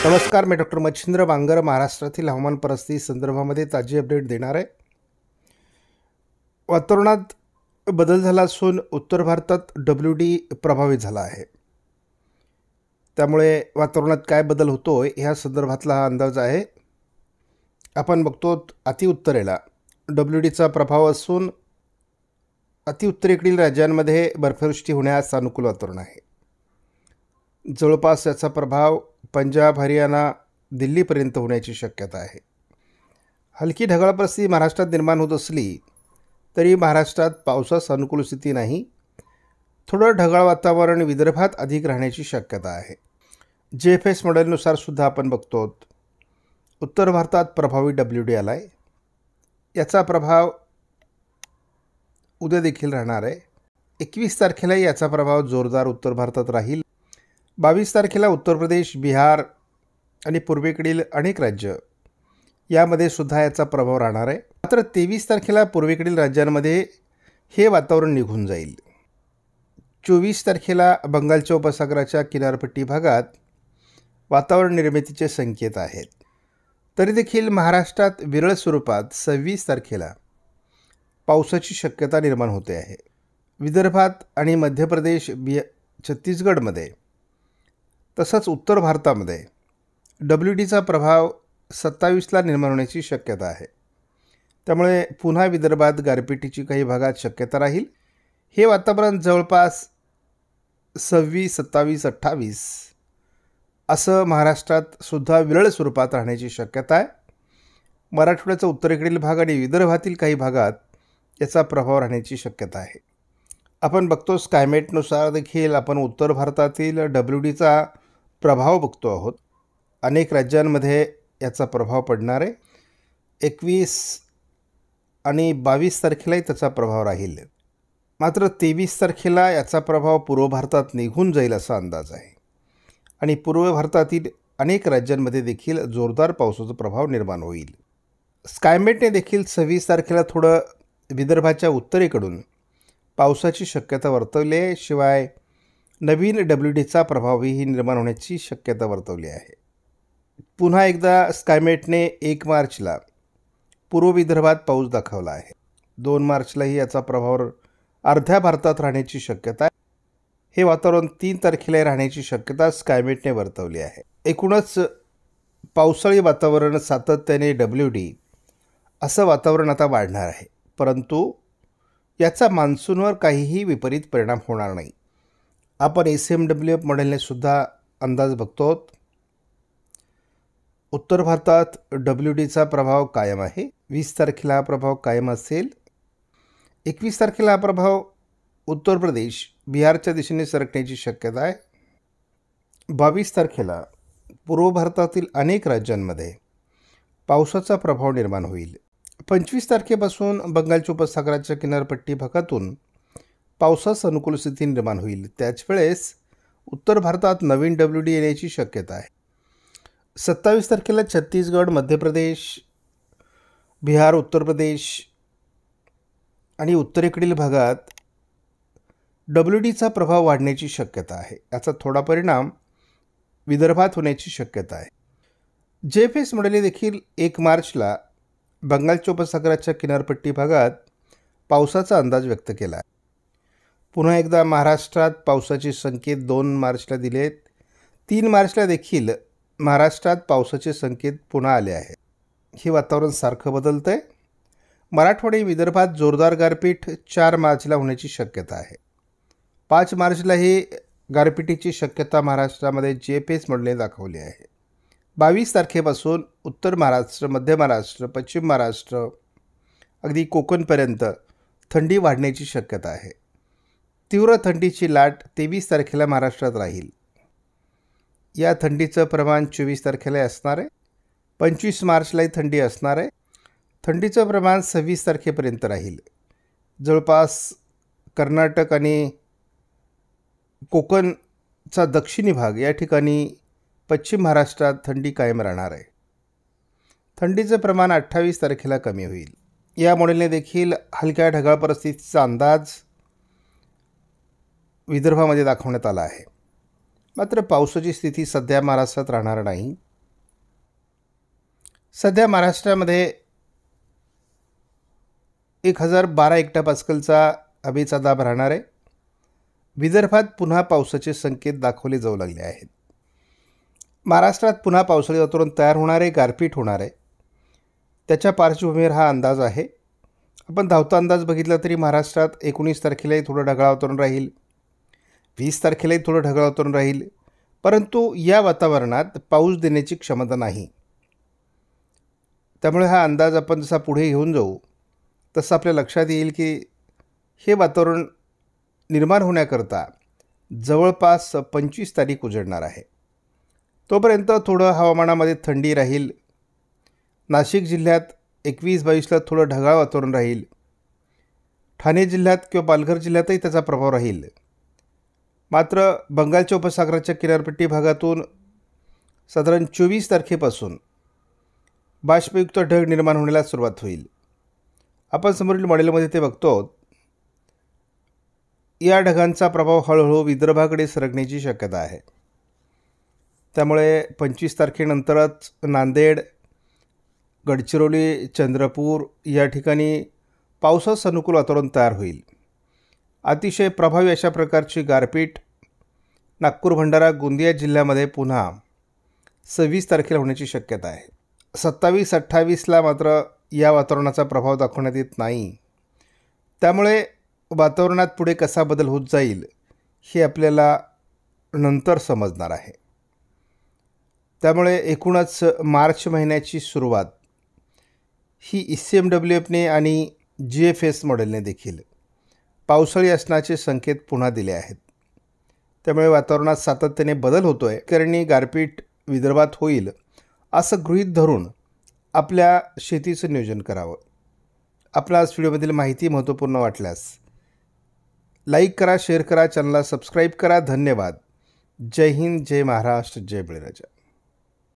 नमस्कार, मी डॉक्टर मच्छिंद्र बांगर महाराष्ट्रातील हवामान परिस्थिती संदर्भामध्ये ताजी अपडेट देणार आहे. वातावरणात बदल झाला असून उत्तर भारतात WD प्रभावित झाला आहे. त्यामुळे वातावरणात काय बदल होतोय ह्या संदर्भातला हा अंदाज आहे. आपण बघतो अतिउत्तरेला WDचा प्रभाव असून अतिउत्तरेकडील राज्यांमध्ये बर्फवृष्टी होण्यास अनुकूल वातावरण आहे. जवळपास याचा प्रभाव पंजाब, हरियाणा, दिल्लीपर्यंत होण्याची शक्यता आहे. हलकी ढगाळ परिस्थिती महाराष्ट्रात निर्माण होत असली तरी महाराष्ट्रात पावसास अनुकूल स्थिती नाही. थोडं ढगाळ वातावरण विदर्भात अधिक राहण्याची शक्यता आहे. JFS मॉडेलनुसार सुद्धा आपण बघतो उत्तर भारतात प्रभावी WD आला आहे. याचा प्रभाव उद्या देखील राहणार आहे. 21 तारखेला याचा प्रभाव जोरदार उत्तर भारतात राहील. 22 तारखेला उत्तर प्रदेश, बिहार आणि पूर्वेकडील अनेक राज्य यामध्ये सुद्धा याचा प्रभाव राहणार आहे. मात्र 23 तारखेला पूर्वेकडील राज्यांमध्ये हे वातावरण निघून जाईल. 24 तारखेला बंगालच्या उपसागराच्या किनारपट्टी भागात वातावरण निर्मितीचे संकेत आहेत. तरी देखील महाराष्ट्रात विरळ स्वरूपात 26 तारखेला पावसाची शक्यता निर्माण होते आहे. विदर्भात आणि मध्य प्रदेश, छत्तीसगडमध्ये तसंच उत्तर भारतामध्ये WDचा प्रभाव 27ला निर्माण होण्याची शक्यता आहे. त्यामुळे पुन्हा विदर्भात गारपिटीची काही भागात शक्यता राहील. हे वातावरण जवळपास 26, 27, 28 असं महाराष्ट्रात सुद्धा विरळ स्वरूपात राहण्याची शक्यता आहे. मराठवाड्याचा उत्तरेकडील भाग आणि विदर्भातील काही भागात याचा प्रभाव राहण्याची शक्यता आहे. आपण बघतो स्कायमेटनुसार देखील आपण उत्तर भारतातील WDचा प्रभाव बघतो आहोत. अनेक राज्यांमध्ये याचा प्रभाव पडणार आहे. 21 आणि 22 तारखेलाही त्याचा प्रभाव राहील. मात्र 23 तारखेला याचा प्रभाव पूर्व भारतात निघून जाईल असा अंदाज आहे आणि पूर्व भारतातील अनेक राज्यांमध्ये देखील जोरदार पावसाचा प्रभाव निर्माण होईल. स्कायमेटने देखील 26 तारखेला थोडं विदर्भाच्या उत्तरेकडून पावसाची शक्यता वर्तवली आहे. शिवाय नवीन WDचा प्रभावही निर्माण होण्याची शक्यता वर्तवली आहे. पुन्हा एकदा स्कायमेटने 1 मार्चला पूर्व विदर्भात पाऊस दाखवला आहे. 2 मार्चलाही याचा प्रभाव अर्ध्या भारतात राहण्याची शक्यता आहे. हे वातावरण 3 तारखेला राहण्याची शक्यता स्कायमेटने वर्तवली आहे. एकूणच पावसाळी वातावरण सातत्याने WD असं वातावरण आता वाढणार आहे. परंतु याचा मान्सूनवर काहीही विपरीत परिणाम होणार नाही. आपण SMWF मॉडेलने सुद्धा अंदाज बघतो. उत्तर भारतात WDचा प्रभाव कायम आहे. 20 तारखेला हा प्रभाव कायम असेल. 21 तारखेला हा प्रभाव उत्तर प्रदेश, बिहारच्या दिशेने सरकण्याची शक्यता आहे. 22 तारखेला पूर्व भारतातील अनेक राज्यांमध्ये पावसाचा प्रभाव निर्माण होईल. 25 तारखेपासून बंगालच्या उपसागराच्या किनारपट्टी भागातून पावसास अनुकूल स्थिती निर्माण होईल. त्याच वेळेस उत्तर भारतात नवीन WD येण्याची शक्यता आहे. 27 तारखेला छत्तीसगड, मध्य प्रदेश, बिहार, उत्तर प्रदेश आणि उत्तरेकडील भागात WDचा प्रभाव वाढण्याची शक्यता आहे. याचा थोडा परिणाम विदर्भात होण्याची शक्यता आहे. JFS मॉडेलने देखील 1 मार्चला बंगालच्या उपसागराच्या किनारपट्टी भागात पावसाचा अंदाज व्यक्त केला आहे. पुन्हा एकदा महाराष्ट्रात पावसाचे संकेत 2 मार्चला दिलेत. 3 मार्चला देखील महाराष्ट्रात पावसाचे संकेत पुन्हा आले आहेत. हे वातावरण सारखं बदलतं आहे. मराठवाडा विदर्भात जोरदार गारपीट 4 मार्चला होण्याची शक्यता आहे. 5 मार्चला ही गारपिटीची शक्यता महाराष्ट्रामध्ये JFS मॉडेलने दाखवली आहे. 22 तारखेपासून उत्तर महाराष्ट्र, मध्य महाराष्ट्र, पश्चिम महाराष्ट्र अगदी कोकणपर्यंत थंडी वाढण्याची शक्यता आहे. तीव्र थंडीची लाट 23 तारखेला महाराष्ट्रात राहील. या थंडीचं प्रमाण 24 तारखेला असणार आहे. 25 मार्चलाही थंडी असणार आहे. थंडीचं प्रमाण 26 तारखेपर्यंत राहील. जवळपास कर्नाटक आणि कोकणचा दक्षिणी भाग या ठिकाणी पश्चिम महाराष्ट्रात थंडी कायम राहणार आहे. थंडीचं प्रमाण 28 तारखेला कमी होईल. या मॉडेलने देखील हलक्या ढगाळ परिस्थितीचा अंदाज विदर्भामध्ये दाखवण्यात आला आहे. मात्र पावसाची स्थिती सध्या महाराष्ट्रात राहणार नाही. सध्या महाराष्ट्रामध्ये 1012 हेक्टोपास्कलचा हवेचा दाब राहणार आहे. विदर्भात पुन्हा पावसाचे संकेत दाखवले जाऊ लागले आहेत. महाराष्ट्रात पुन्हा पावसाळी वातावरण तयार होणार आहे, गारपीट होणार आहे. त्याच्या पार्श्वभूमीवर हा अंदाज आहे. आपण धावता अंदाज बघितला तरी महाराष्ट्रात 19 तारखेलाही थोडं ढगाळ वातावरण राहील, 20 तारखेलाही थोडं ढगाळ वातावरण राहील, परंतु या वातावरणात पाऊस देण्याची क्षमता नाही. त्यामुळे हा अंदाज आपण जसा पुढे घेऊन जाऊ तसं आपल्या लक्षात येईल की हे वातावरण निर्माण होण्याकरता जवळपास 25 तारीख उजळणार आहे. तोपर्यंत थोडं हवामानामध्ये थंडी राहील. नाशिक जिल्ह्यात 21-22ला थोडं ढगाळ वातावरण राहील. ठाणे जिल्ह्यात किंवा पालघर जिल्ह्यातही त्याचा प्रभाव राहील. मात्र बंगालच्या उपसागराच्या किनारपट्टी भागातून साधारण 24 तारखेपासून बाष्पयुक्त ढग निर्माण होण्याला सुरुवात होईल. आपण समोरील मॉडेलमध्ये ते बघतो. या ढगांचा प्रभाव हळूहळू विदर्भाकडे सरकण्याची शक्यता आहे. त्यामुळे 25 तारखेनंतरच नांदेड, गडचिरोली, चंद्रपूर या ठिकाणी पावसास अनुकूल वातावरण तयार होईल. अतिशय प्रभावी अशा प्रकारची गारपीट नागपूर, भंडारा, गोंदिया जिल्ह्यामध्ये पुन्हा 26 तारखेला होण्याची शक्यता आहे. 27-28ला मात्र या वातावरणाचा प्रभाव दाखवण्यात येत नाही. त्यामुळे वातावरणात पुढे कसा बदल होत जाईल हे आपल्याला नंतर समजणार आहे. त्यामुळे एकूणच मार्च महिन्याची सुरुवात ही ECMWFने आणि GFS मॉडेलने देखील पावसाळी असण्याचे संकेत पुन्हा दिले आहेत. त्यामुळे वातावरणात सातत्याने बदल होतो आहे. कारण गारपीट विदर्भात होईल असं गृहीत धरून आपल्या शेतीचं नियोजन करावं. आपल्याला व्हिडिओमधील माहिती महत्त्वपूर्ण वाटल्यास लाईक करा, शेअर करा, चॅनलला सबस्क्राईब करा. धन्यवाद. जय हिंद, जय महाराष्ट्र, जय बळीराजा.